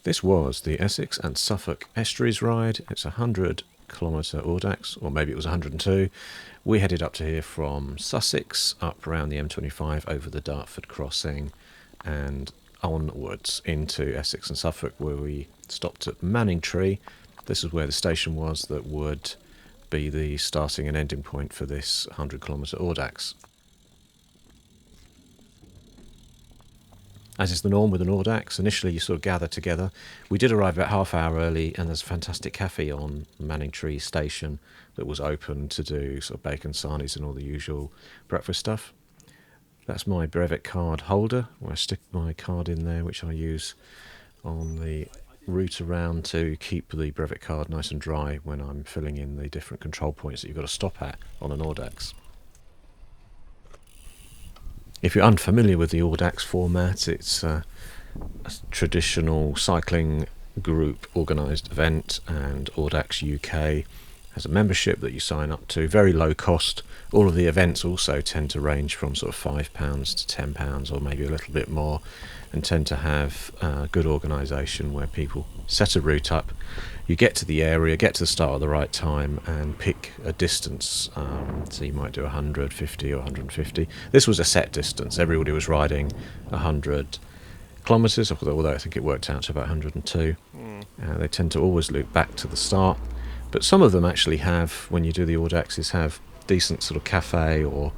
This was the Essex and Suffolk Estuaries ride. It's a 100km Audax, or maybe it was 102. We headed up to here from Sussex, up around the M25 over the Dartford crossing and onwards into Essex and Suffolk, where we stopped at Manningtree. This is where the station was that would be the starting and ending point for this 100km Audax. As is the norm with an Audax, initially you sort of gather together. We did arrive about half hour early, and there's a fantastic cafe on Manningtree station that was open to do sort of bacon sarnies and all the usual breakfast stuff. That's my brevet card holder, where I stick my card in there, which I use on the route around to keep the brevet card nice and dry when I'm filling in the different control points that you've got to stop at on an Audax. If you're unfamiliar with the Audax format, it's a traditional cycling group organised event, and Audax UK has a membership that you sign up to, very low cost. All of the events also tend to range from sort of £5 to £10 or maybe a little bit more, and tend to have good organisation where people set a route up. You get to the area, get to the start at the right time, and pick a distance. So you might do 100, 50 or 150. This was a set distance. Everybody was riding 100 kilometres, although I think it worked out to about 102. They tend to always loop back to the start. But some of them actually have, when you do the Audaxes, have decent sort of cafe or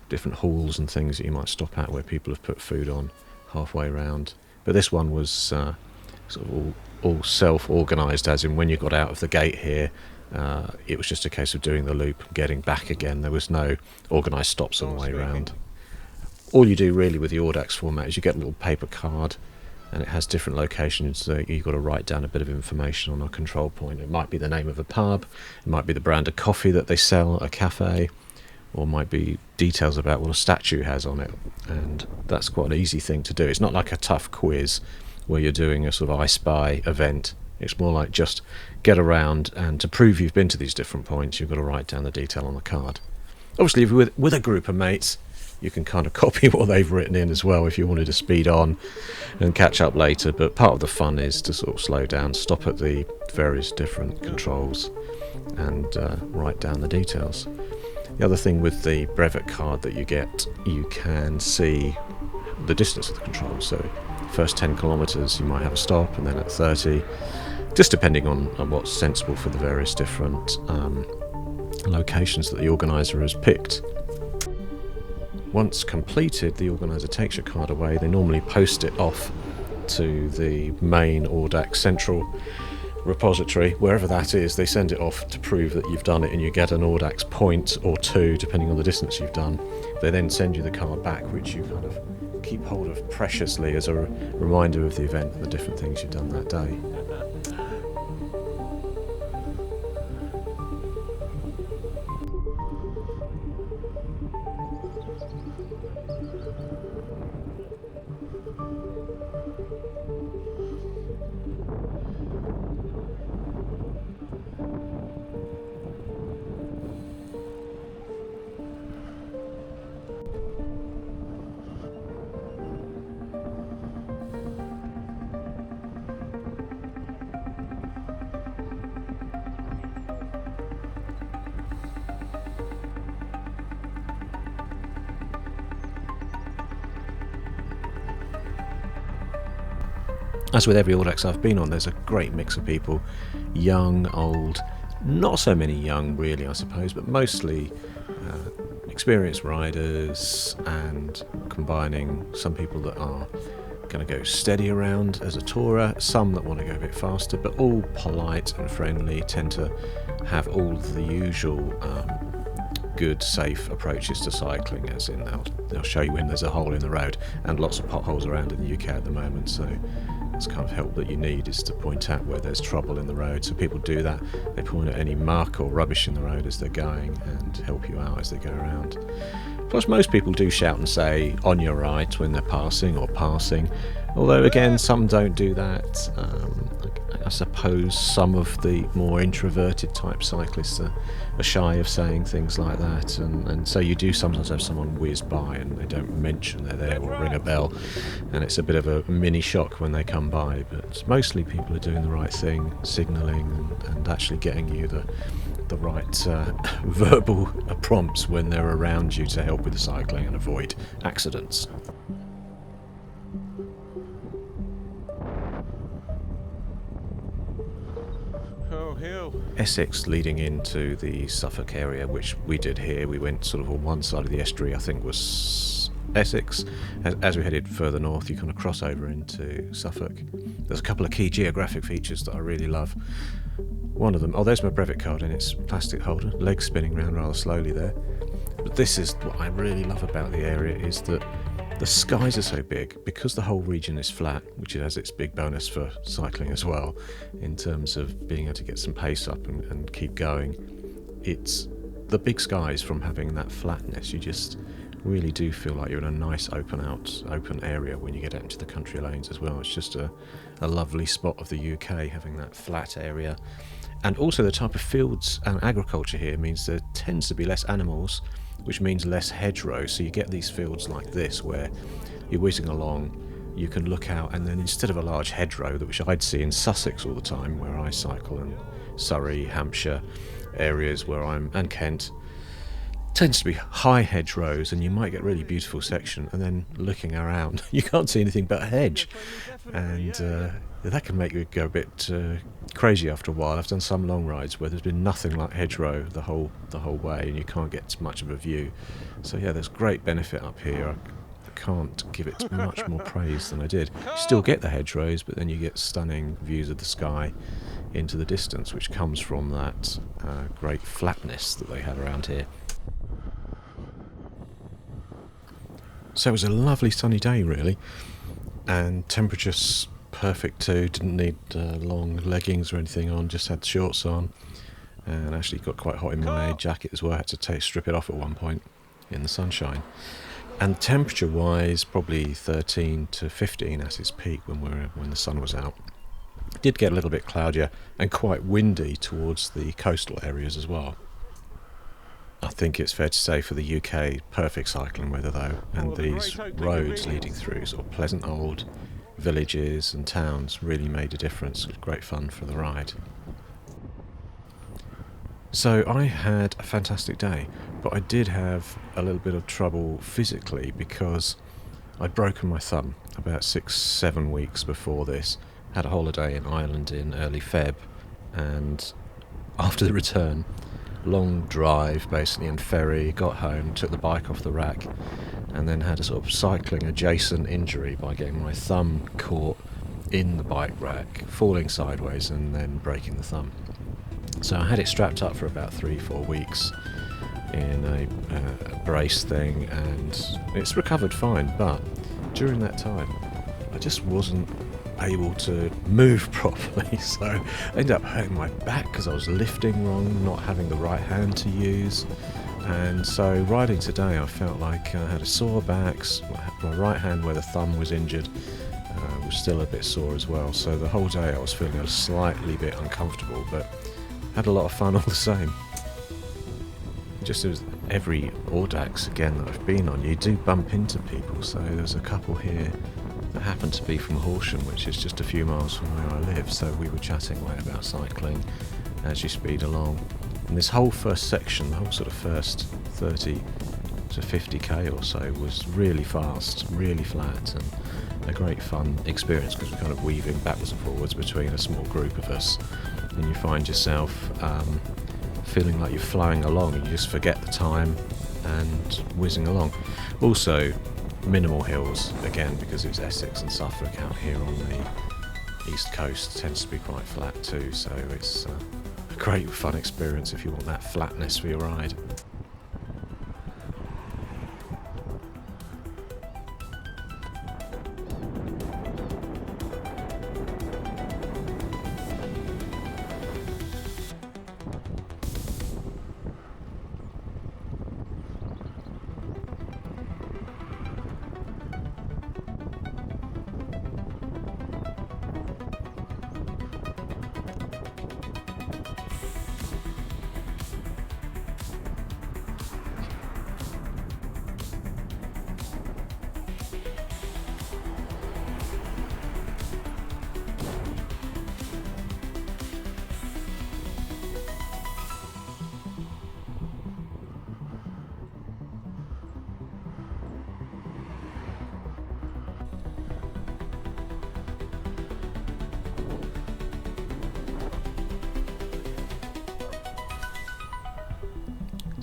different halls and things that you might stop at where people have put food on halfway around. But this one was sort of all self-organised, as in when you got out of the gate here, it was just a case of doing the loop and getting back again. There was no organised stops on the way around. All you do really with the Audax format is you get a little paper card, and it has different locations that you've got to write down a bit of information on a control point. It might be the name of a pub, it might be the brand of coffee that they sell at a cafe, or might be details about what a statue has on it. And that's quite an easy thing to do. It's not like a tough quiz where you're doing a sort of I Spy event. It's more like just get around, and to prove you've been to these different points, you've got to write down the detail on the card. Obviously, if you're with a group of mates, you can kind of copy what they've written in as well if you wanted to speed on and catch up later. But part of the fun is to sort of slow down, stop at the various different controls and write down the details. The other thing with the brevet card that you get, you can see the distance of the control. So first 10 kilometres you might have a stop, and then at 30, just depending on what's sensible for the various different locations that the organiser has picked. Once completed, the organiser takes your card away. They normally post it off to the main Audax central repository, wherever that is. They send it off to prove that you've done it, and you get an Audax point or two depending on the distance you've done. They then send you the card back, which you kind of keep hold of preciously as a reminder of the event and the different things you've done that day. As with every Audax I've been on, there's a great mix of people, young, old, not so many young really I suppose, but mostly experienced riders, and combining some people that are going to go steady around as a tourer, some that want to go a bit faster, but all polite and friendly, tend to have all the usual good, safe approaches to cycling, as in they'll show you when there's a hole in the road, and lots of potholes around in the UK at the moment, so that's kind of help that you need, is to point out where there's trouble in the road. So people do that. They point at any muck or rubbish in the road as they're going and help you out as they go around. Plus, most people do shout and say on your right when they're passing or passing, although again some don't do that. I suppose some of the more introverted type cyclists are shy of saying things like that, and so you do sometimes have someone whiz by and they don't mention they're there or ring a bell, and it's a bit of a mini shock when they come by. But mostly people are doing the right thing, signalling and actually getting you the right verbal prompts when they're around you to help with the cycling and avoid accidents. Essex leading into the Suffolk area, which we did here. We went sort of on one side of the estuary, I think was Essex. As we headed further north, you kind of cross over into Suffolk. There's a couple of key geographic features that I really love. One of them, there's my brevet card in its plastic holder, legs spinning around rather slowly there. But this is what I really love about the area, is that the skies are so big, because the whole region is flat, which has its big bonus for cycling as well, in terms of being able to get some pace up and keep going. It's the big skies from having that flatness. You just really do feel like you're in a nice open area when you get out into the country lanes as well. It's just a lovely spot of the UK, having that flat area. And also the type of fields and agriculture here means there tends to be less animals, which means less hedgerow. So you get these fields like this where you're whizzing along, you can look out, and then instead of a large hedgerow, which I'd see in Sussex all the time where I cycle, and Surrey, Hampshire areas where and Kent, tends to be high hedgerows, and you might get really beautiful section, and then looking around you can't see anything but a hedge, and that can make you go a bit crazy after a while. I've done some long rides where there's been nothing like hedgerow the whole way, and you can't get much of a view. So yeah, there's great benefit up here. I can't give it much more praise than I did. You still get the hedgerows, but then you get stunning views of the sky into the distance, which comes from that great flatness that they have around here. So it was a lovely sunny day really, and temperature's perfect too. Didn't need long leggings or anything on, just had shorts on, and actually got quite hot in my jacket as well. I had to strip it off at one point in the sunshine. And temperature wise, probably 13 to 15 at its peak when the sun was out. It did get a little bit cloudier and quite windy towards the coastal areas as well. I think it's fair to say for the UK, perfect cycling weather though, and these roads leading through sort of pleasant old villages and towns really made a difference. It was great fun for the ride. So I had a fantastic day, but I did have a little bit of trouble physically because I'd broken my thumb about 6-7 weeks before this. Had a holiday in Ireland in early Feb, and after the return, long drive basically and ferry, got home, took the bike off the rack, and then had a sort of cycling adjacent injury by getting my thumb caught in the bike rack, falling sideways and then breaking the thumb. So I had it strapped up for about 3-4 weeks in a brace thing, and it's recovered fine, but during that time I just wasn't able to move properly, so I ended up hurting my back because I was lifting wrong, not having the right hand to use. And so riding today I felt like I had a sore back. My right hand where the thumb was injured was still a bit sore as well, so the whole day I was feeling a slightly bit uncomfortable, but had a lot of fun all the same. Just as every Audax again that I've been on, you do bump into people. So there's a couple here that happened to be from Horsham, which is just a few miles from where I live, so we were chatting away about cycling as you speed along. And this whole first section, the whole sort of first 30 to 50k or so, was really fast, really flat, and a great fun experience because we're kind of weaving backwards and forwards between a small group of us, and you find yourself feeling like you're flying along and you just forget the time and whizzing along. Also, minimal hills, again, because it's Essex and Suffolk out here on the east coast, tends to be quite flat too, so it's a great fun experience if you want that flatness for your ride.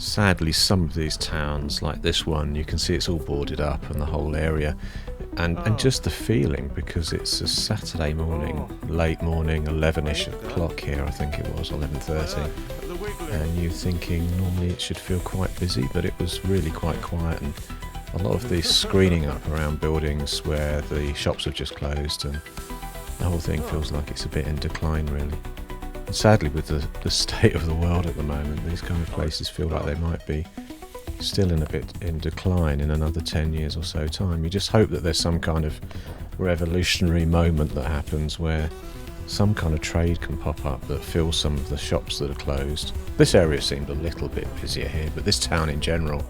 Sadly, some of these towns, like this one, you can see it's all boarded up and the whole area. And just the feeling, because it's a Saturday morning, late morning, 11ish o'clock here, I think it was, 11:30. And you're thinking normally it should feel quite busy, but it was really quite quiet, and a lot of the screening up around buildings where the shops have just closed, and the whole thing feels like it's a bit in decline, really. And sadly, with the state of the world at the moment, these kind of places feel like they might be still in a bit in decline in another 10 years or so time. You just hope that there's some kind of revolutionary moment that happens where some kind of trade can pop up that fills some of the shops that are closed. This area seemed a little bit busier here, but this town in general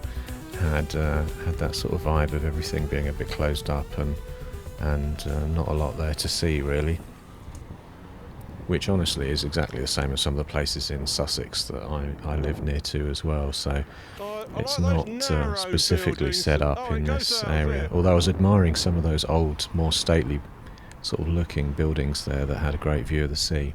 had that sort of vibe of everything being a bit closed up and not a lot there to see, really. Which honestly is exactly the same as some of the places in Sussex that I live near to as well, so it's not specifically set up in this area. Although I was admiring some of those old, more stately sort of looking buildings there that had a great view of the sea.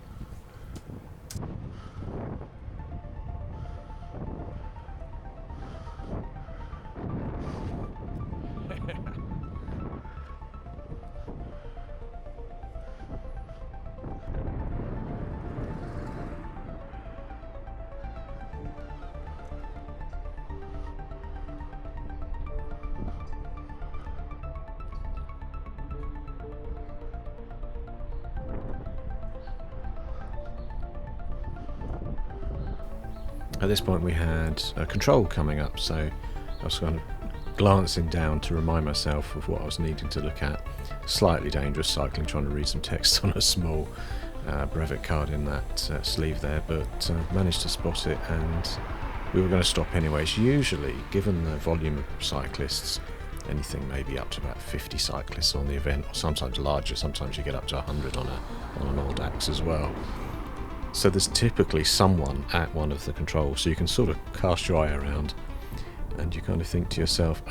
At this point we had a control coming up, so I was kind of glancing down to remind myself of what I was needing to look at. Slightly dangerous cycling, trying to read some text on a small brevet card in that sleeve there, but managed to spot it, and we were going to stop anyways. Usually, given the volume of cyclists, anything maybe up to about 50 cyclists on the event, or sometimes larger, sometimes you get up to 100 on an Audax as well. So there's typically someone at one of the controls, so you can sort of cast your eye around and you kind of think to yourself,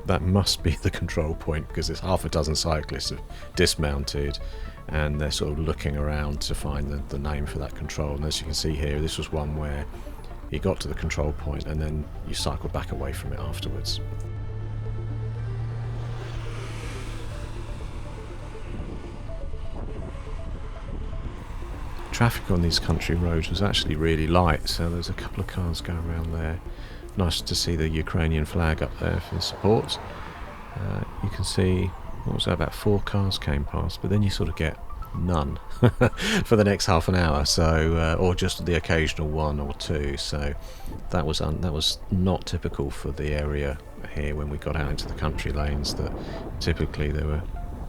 that must be the control point, because there's half a dozen cyclists have dismounted and they're sort of looking around to find the name for that control. And as you can see here, this was one where you got to the control point and then you cycled back away from it afterwards. Traffic on these country roads was actually really light, so there's a couple of cars going around there. Nice to see the Ukrainian flag up there for the support. You can see, what was that, about 4 cars came past, but then you sort of get none for the next half an hour, so or just the occasional 1 or 2. So that was not typical for the area here when we got out into the country lanes. That typically there were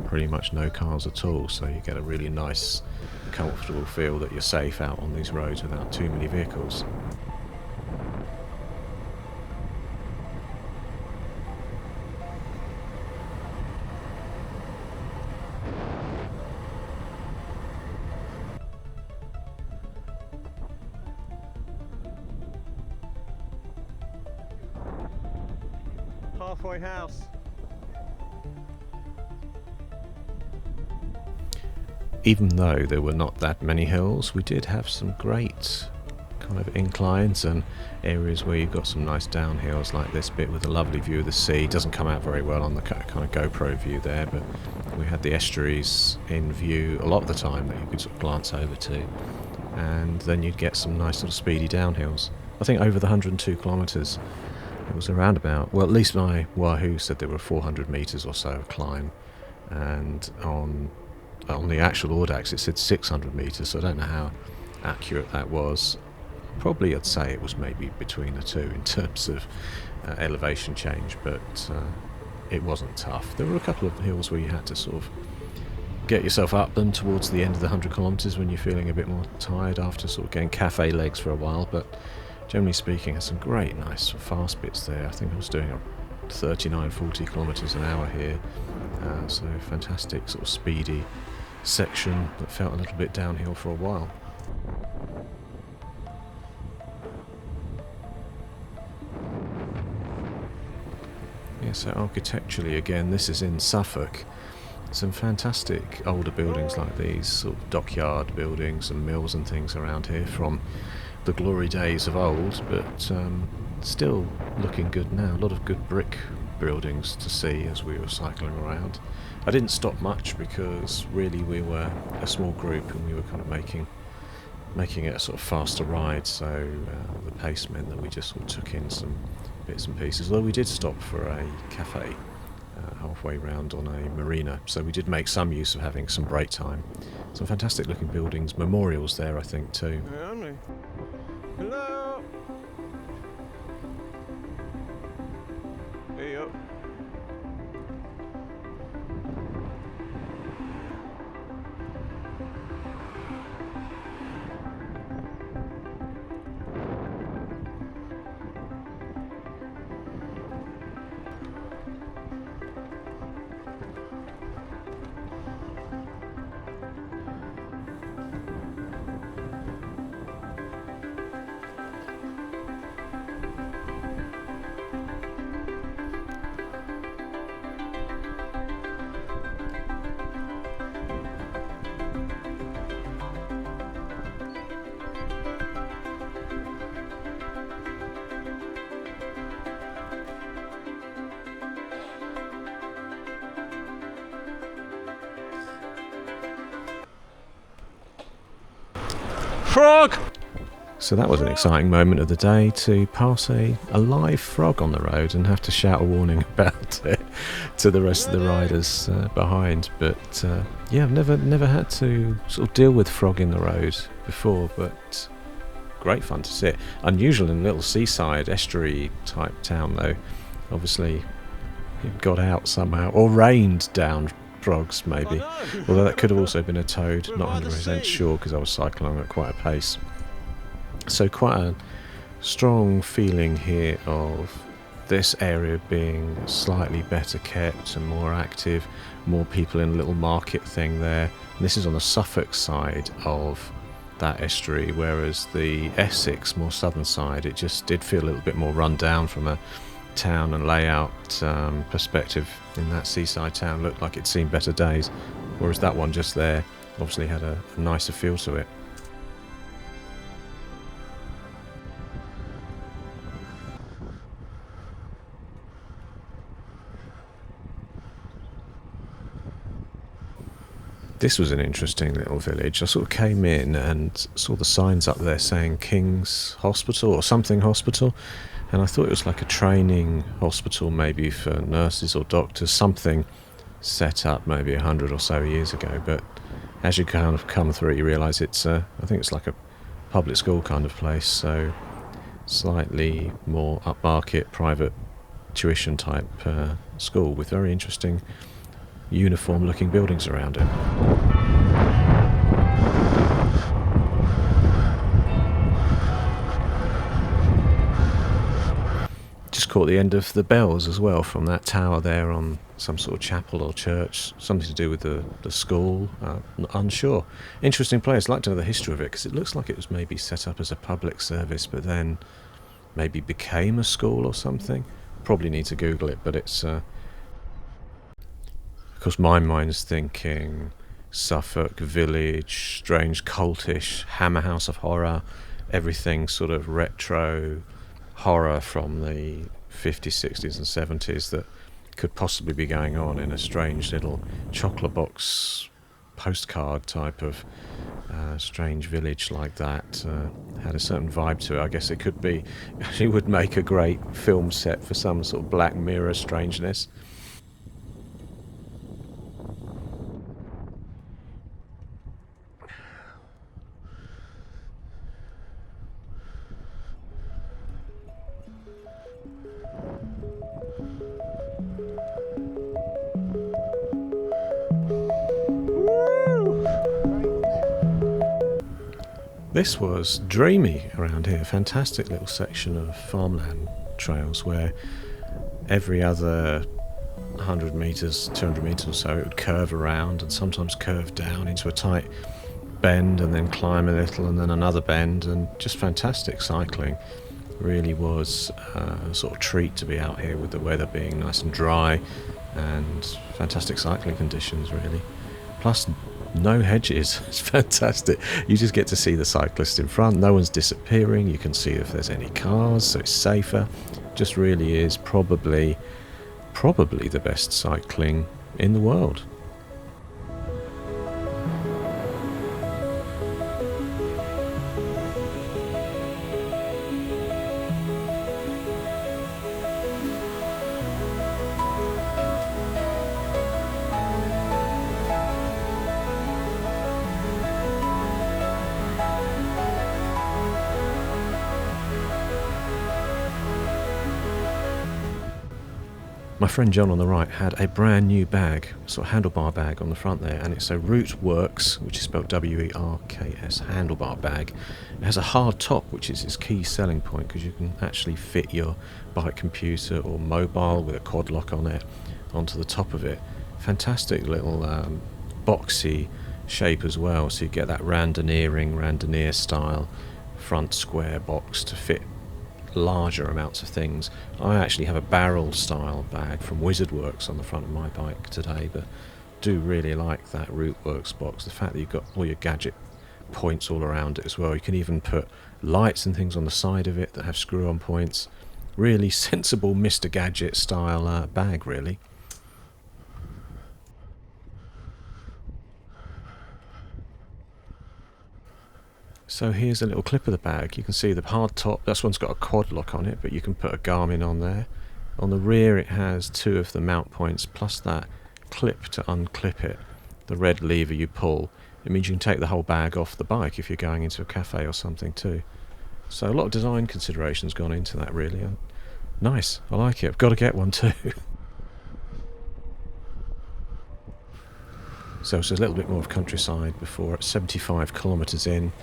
pretty much no cars at all, so you get a really nice, comfortable feel that you're safe out on these roads without too many vehicles. Halfway house. Even though there were not that many hills, we did have some great kind of inclines and areas where you've got some nice downhills, like this bit with a lovely view of the sea. It doesn't come out very well on the kind of GoPro view there, but we had the estuaries in view a lot of the time that you could sort of glance over to, and then you'd get some nice sort of speedy downhills. I think over the 102 kilometres it was around about, well, at least my Wahoo said there were 400 metres or so of climb, and on the actual Audax it said 600 metres, so I don't know how accurate that was. Probably I'd say it was maybe between the two in terms of elevation change, but it wasn't tough. There were a couple of hills where you had to sort of get yourself up them towards the end of the 100 kilometres when you're feeling a bit more tired after sort of getting cafe legs for a while, but generally speaking, had some great nice fast bits there. I think I was doing a 39-40 kilometres an hour here, so fantastic sort of speedy section that felt a little bit downhill for a while. Yeah, so architecturally again, this is in Suffolk. Some fantastic older buildings like these, sort of dockyard buildings and mills and things around here from the glory days of old, but still looking good now. A lot of good brick buildings to see as we were cycling around. I didn't stop much because really we were a small group and we were kind of making it a sort of faster ride, so the pace meant that we just sort of took in some bits and pieces, although we did stop for a cafe halfway round on a marina, so we did make some use of having some break time. Some fantastic looking buildings, memorials there I think too. Hello. Hey up. Frog! So that was an exciting moment of the day, to pass a live frog on the road and have to shout a warning about it to the rest of the riders behind. But yeah, I've never had to sort of deal with frog in the road before, but great fun to see it. Unusual in a little seaside estuary type town though. Obviously it got out somehow, or rained down frogs maybe. Although that could have also been a toad, not 100% sure because I was cycling at quite a pace. So quite a strong feeling here of this area being slightly better kept and more active, more people in a little market thing there. And this is on the Suffolk side of that estuary, whereas the Essex, more southern side, it just did feel a little bit more run down from a town and layout perspective. In that seaside town looked like it'd seen better days, whereas that one just there obviously had a nicer feel to it. This was an interesting little village. I sort of came in and saw the signs up there saying King's Hospital or something hospital, and I thought it was like a training hospital maybe for nurses or doctors, something set up maybe 100 or so years ago. But as you kind of come through it, you realise it's I think it's like a public school kind of place, so slightly more upmarket, private tuition type school with very interesting uniform looking buildings around it. Just caught the end of the bells as well from that tower there on some sort of chapel or church, something to do with the school, unsure. Interesting place. I'd like to know the history of it because it looks like it was maybe set up as a public service but then maybe became a school or something. Probably need to Google it, but it's of course, my mind's thinking Suffolk village, strange cultish, Hammer House of Horror, everything sort of retro horror from the 50s, 60s and 70s that could possibly be going on in a strange little chocolate box postcard type of strange village like that. Had a certain vibe to it. I guess it could be, actually would make a great film set for some sort of Black Mirror strangeness. This was dreamy around here. Fantastic little section of farmland trails where every other 100 metres, 200 metres or so it would curve around and sometimes curve down into a tight bend and then climb a little and then another bend, and just fantastic cycling. Really was a sort of treat to be out here with the weather being nice and dry and fantastic cycling conditions really. Plus No hedges. It's fantastic. You just get to see the cyclist in front. No one's disappearing. You can see if there's any cars, so it's safer. Just really is probably the best cycling in the world. My friend John on the right had a brand new bag, sort of handlebar bag on the front there, and it's a Root Works, which is spelled W-E-R-K-S, handlebar bag. It has a hard top, which is its key selling point, because you can actually fit your bike computer or mobile with a quad lock on it onto the top of it. Fantastic little boxy shape as well, so you get that Randonneur style front square box to fit larger amounts of things. I actually have a barrel style bag from Wizard Works on the front of my bike today, but do really like that Root Works box. The fact that you've got all your gadget points all around it as well. You can even put lights and things on the side of it that have screw-on points. Really sensible Mr. Gadget style bag, really. So here's a little clip of the bag. You can see the hard top, this one's got a quad lock on it, but you can put a Garmin on there. On the rear it has two of the mount points, plus that clip to unclip it. The red lever you pull. It means you can take the whole bag off the bike if you're going into a cafe or something too. So a lot of design considerations gone into that, really. Nice, I like it. I've got to get one too. So it's a little bit more of countryside before. At 75 kilometres in,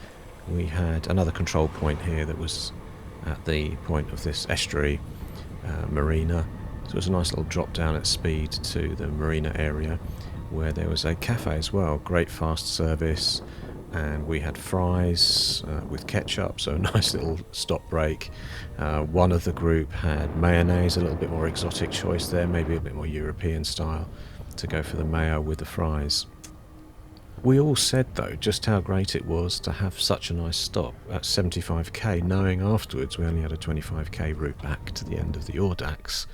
we had another control point here that was at the point of this estuary marina. So it was a nice little drop down at speed to the marina area, where there was a cafe as well. Great fast service, and we had fries with ketchup, so a nice little stop break. One of the group had mayonnaise, a little bit more exotic choice there, maybe a bit more European style, to go for the mayo with the fries. We all said though just how great it was to have such a nice stop at 75k, knowing afterwards we only had a 25k route back to the end of the Audax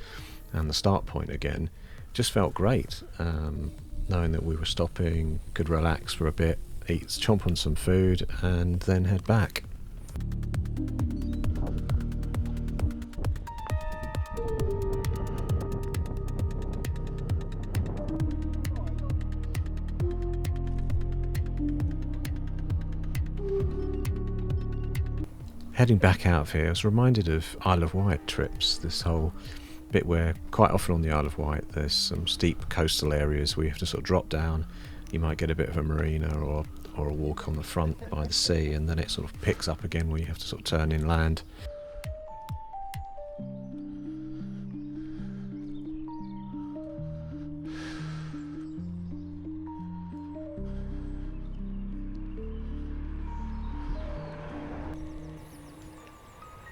and the start point again. Just felt great, knowing that we were stopping, could relax for a bit, chomp on some food and then head back. Heading back out of here, I was reminded of Isle of Wight trips, this whole bit where quite often on the Isle of Wight there's some steep coastal areas where you have to sort of drop down. You might get a bit of a marina or a walk on the front by the sea, and then it sort of picks up again where you have to sort of turn inland.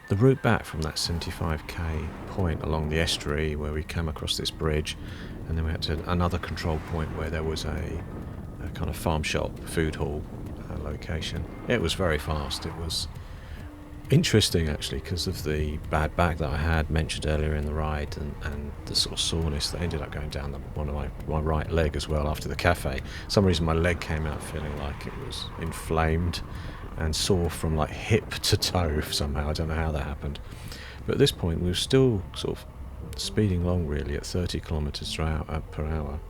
The route back from that 75k point along the estuary where we came across this bridge, and then we had to another control point where there was a kind of farm shop, food hall location. It was very fast. It was interesting actually because of the bad back that I had mentioned earlier in the ride, and the sort of soreness that ended up going down one of my right leg as well after the cafe. For some reason my leg came out feeling like it was inflamed and sore from like hip to toe somehow. I don't know how that happened, but at this point we were still sort of speeding along really at 30 kilometers per hour,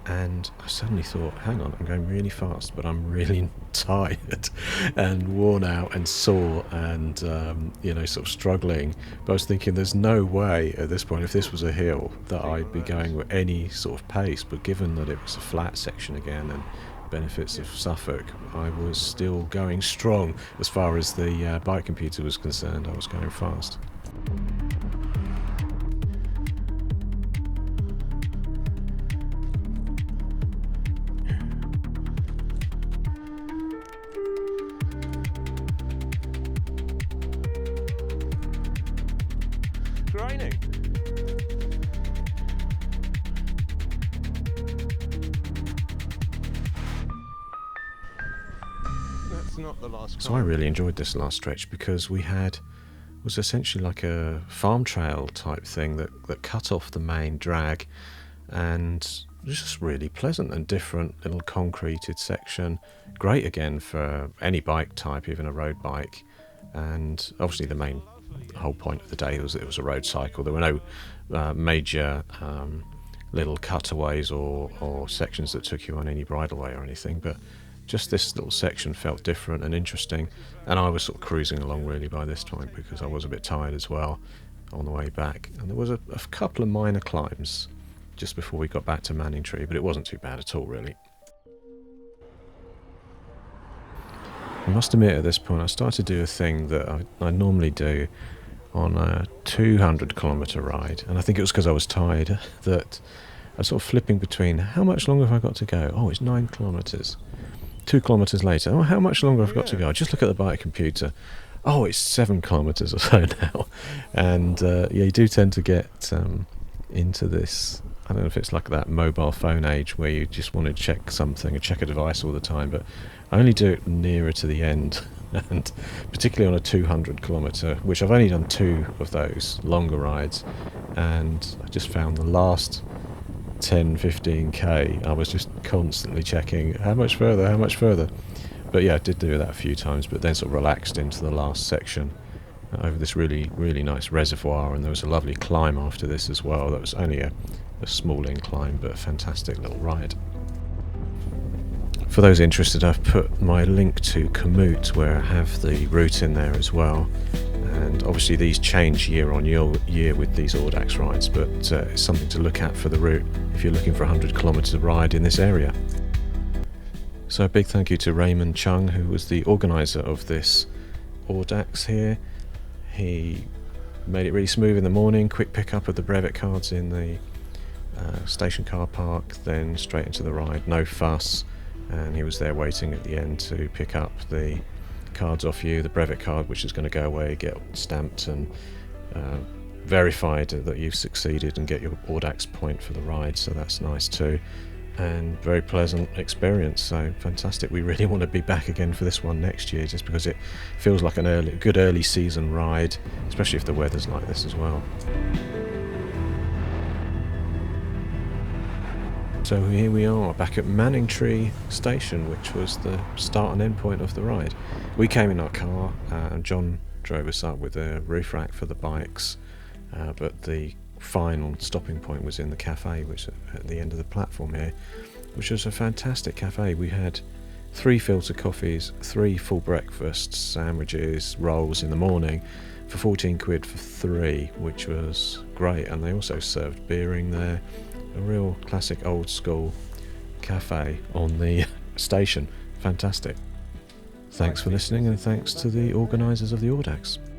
and I suddenly thought, hang on, I'm going really fast but I'm really tired and worn out and sore and sort of struggling. But I was thinking there's no way at this point, if this was a hill, that I'd be going with any sort of pace, but given that it was a flat section again and benefits of Suffolk, I was still going strong. As far as the bike computer was concerned, I was going fast. It's raining. It's not the last So I really enjoyed this last stretch because was essentially like a farm trail type thing that cut off the main drag, and it was just really pleasant and different little concreted section. Great again for any bike type, even a road bike. And obviously the whole point of the day was that it was a road cycle. There were no major little cutaways or sections that took you on any bridleway or anything, but just this little section felt different and interesting. And I was sort of cruising along really by this time because I was a bit tired as well on the way back. And there was a couple of minor climbs just before we got back to Manningtree, but it wasn't too bad at all really. I must admit at this point I started to do a thing that I normally do on a 200km ride, and I think it was because I was tired that I was sort of flipping between how much longer have I got to go. Oh, it's 9 kilometres. 2 kilometres later, oh, how much longer have I got to go? I just look at the bike computer. Oh, it's 7 kilometres or so now. And you do tend to get into this, I don't know if it's like that mobile phone age where you just want to check something or check a device all the time, but I only do it nearer to the end, and particularly on a 200km, which I've only done 2 of those longer rides, and I just found the last 10-15k I was just constantly checking how much further. But yeah, I did do that a few times, but then sort of relaxed into the last section over this really nice reservoir, and there was a lovely climb after this as well. That was only a small incline, but a fantastic little ride. For those interested, I've put my link to Komoot where I have the route in there as well. And obviously these change year on year with these Audax rides, but it's something to look at for the route if you're looking for a 100km ride in this area. So a big thank you to Raymond Chung, who was the organiser of this Audax here. He made it really smooth in the morning, quick pickup of the brevet cards in the station car park, then straight into the ride, no fuss, and he was there waiting at the end to pick up the cards off you, the brevet card which is going to go away, get stamped and verified that you've succeeded and get your Audax point for the ride, so that's nice too. And very pleasant experience, so fantastic. We really want to be back again for this one next year, just because it feels like a good early season ride, especially if the weather's like this as well. So here we are back at Manningtree station, which was the start and end point of the ride. We came in our car and John drove us up with a roof rack for the bikes, but the final stopping point was in the cafe, which at the end of the platform here, which was a fantastic cafe. We had 3 filter coffees, 3 full breakfasts, sandwiches, rolls in the morning for 14 quid for 3, which was great. And they also served beering there. A real classic old school cafe on the station. Fantastic. Thanks for listening, and thanks to the organisers of the Audax.